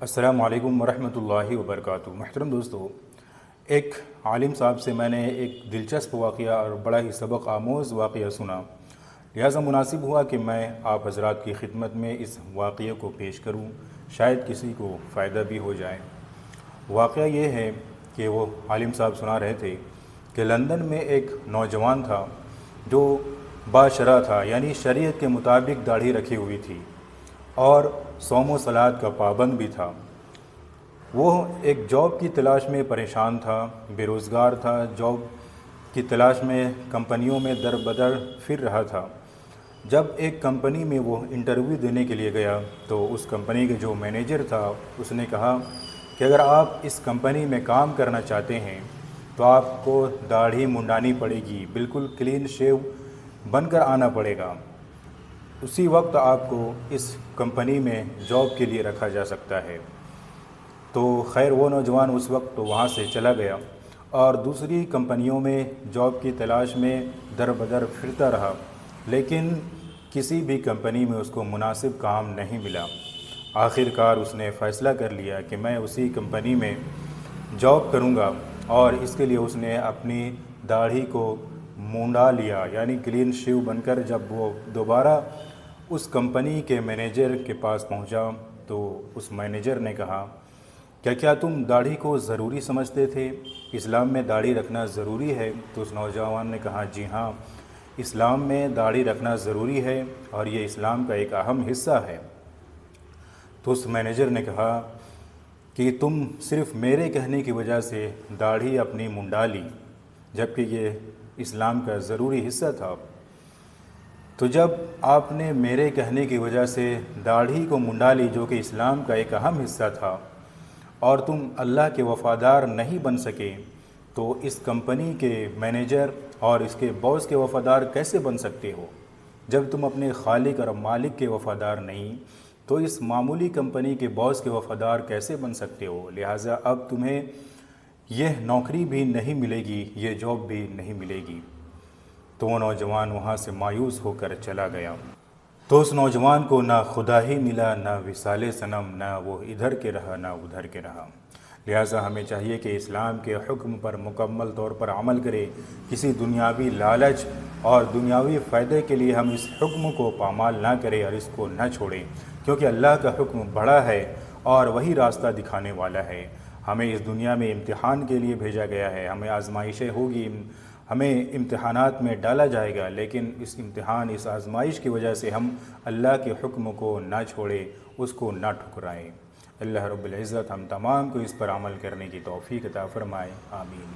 السلام علیکم ورحمۃ اللہ وبرکاتہ۔ محترم دوستو، ایک عالم صاحب سے میں نے ایک دلچسپ واقعہ اور بڑا ہی سبق آموز واقعہ سنا، لہٰذا مناسب ہوا کہ میں آپ حضرات کی خدمت میں اس واقعے کو پیش کروں، شاید کسی کو فائدہ بھی ہو جائے۔ واقعہ یہ ہے کہ وہ عالم صاحب سنا رہے تھے کہ لندن میں ایک نوجوان تھا جو باشرع تھا، یعنی شریعت کے مطابق داڑھی رکھی ہوئی تھی اور صوم و صلات کا پابند بھی تھا۔ وہ ایک جاب کی تلاش میں پریشان تھا، بے روزگار تھا، جاب کی تلاش میں کمپنیوں میں در بدر پھر رہا تھا۔ جب ایک کمپنی میں وہ انٹرویو دینے کے لیے گیا تو اس کمپنی کے جو مینیجر تھا اس نے کہا کہ اگر آپ اس کمپنی میں کام کرنا چاہتے ہیں تو آپ کو داڑھی منڈانی پڑے گی، بالکل کلین شیو بن کر آنا پڑے گا، اسی وقت آپ کو اس کمپنی میں جاب کے لیے رکھا جا سکتا ہے۔ تو خیر وہ نوجوان اس وقت تو وہاں سے چلا گیا اور دوسری کمپنیوں میں جاب کی تلاش میں در بدر پھرتا رہا، لیکن کسی بھی کمپنی میں اس کو مناسب کام نہیں ملا۔ آخر کار اس نے فیصلہ کر لیا کہ میں اسی کمپنی میں جاب کروں گا، اور اس کے لیے اس نے اپنی داڑھی کو مونڈا لیا، یعنی کلین شیو بن کر جب وہ دوبارہ اس کمپنی کے مینیجر کے پاس پہنچا تو اس مینیجر نے کہا کیا تم داڑھی کو ضروری سمجھتے تھے؟ اسلام میں داڑھی رکھنا ضروری ہے؟ تو اس نوجوان نے کہا جی ہاں، اسلام میں داڑھی رکھنا ضروری ہے اور یہ اسلام کا ایک اہم حصہ ہے۔ تو اس مینیجر نے کہا کہ تم صرف میرے کہنے کی وجہ سے داڑھی اپنی منڈا لی، جبکہ یہ اسلام کا ضروری حصہ تھا۔ تو جب آپ نے میرے کہنے کی وجہ سے داڑھی کو منڈا لی جو کہ اسلام کا ایک اہم حصہ تھا، اور تم اللہ کے وفادار نہیں بن سکے، تو اس کمپنی کے مینیجر اور اس کے باس کے وفادار کیسے بن سکتے ہو؟ جب تم اپنے خالق اور مالک کے وفادار نہیں تو اس معمولی کمپنی کے باس کے وفادار کیسے بن سکتے ہو؟ لہٰذا اب تمہیں یہ نوکری بھی نہیں ملے گی، یہ جاب بھی نہیں ملے گی۔ تو وہ نوجوان وہاں سے مایوس ہو کر چلا گیا۔ تو اس نوجوان کو نہ خدا ہی ملا، نہ وصال صنم، نہ وہ ادھر کے رہا نہ ادھر کے رہا۔ لہٰذا ہمیں چاہیے کہ اسلام کے حکم پر مکمل طور پر عمل کرے، کسی دنیاوی لالچ اور دنیاوی فائدے کے لیے ہم اس حکم کو پامال نہ کریں اور اس کو نہ چھوڑیں، کیونکہ اللہ کا حکم بڑا ہے اور وہی راستہ دکھانے والا ہے۔ ہمیں اس دنیا میں امتحان کے لیے بھیجا گیا ہے، ہمیں آزمائشیں ہوگی، ہمیں امتحانات میں ڈالا جائے گا، لیکن اس امتحان، اس آزمائش کی وجہ سے ہم اللہ کے حکم کو نہ چھوڑیں، اس کو نہ ٹھکرائیں۔ اللہ رب العزت ہم تمام کو اس پر عمل کرنے کی توفیق عطا فرمائے، آمین۔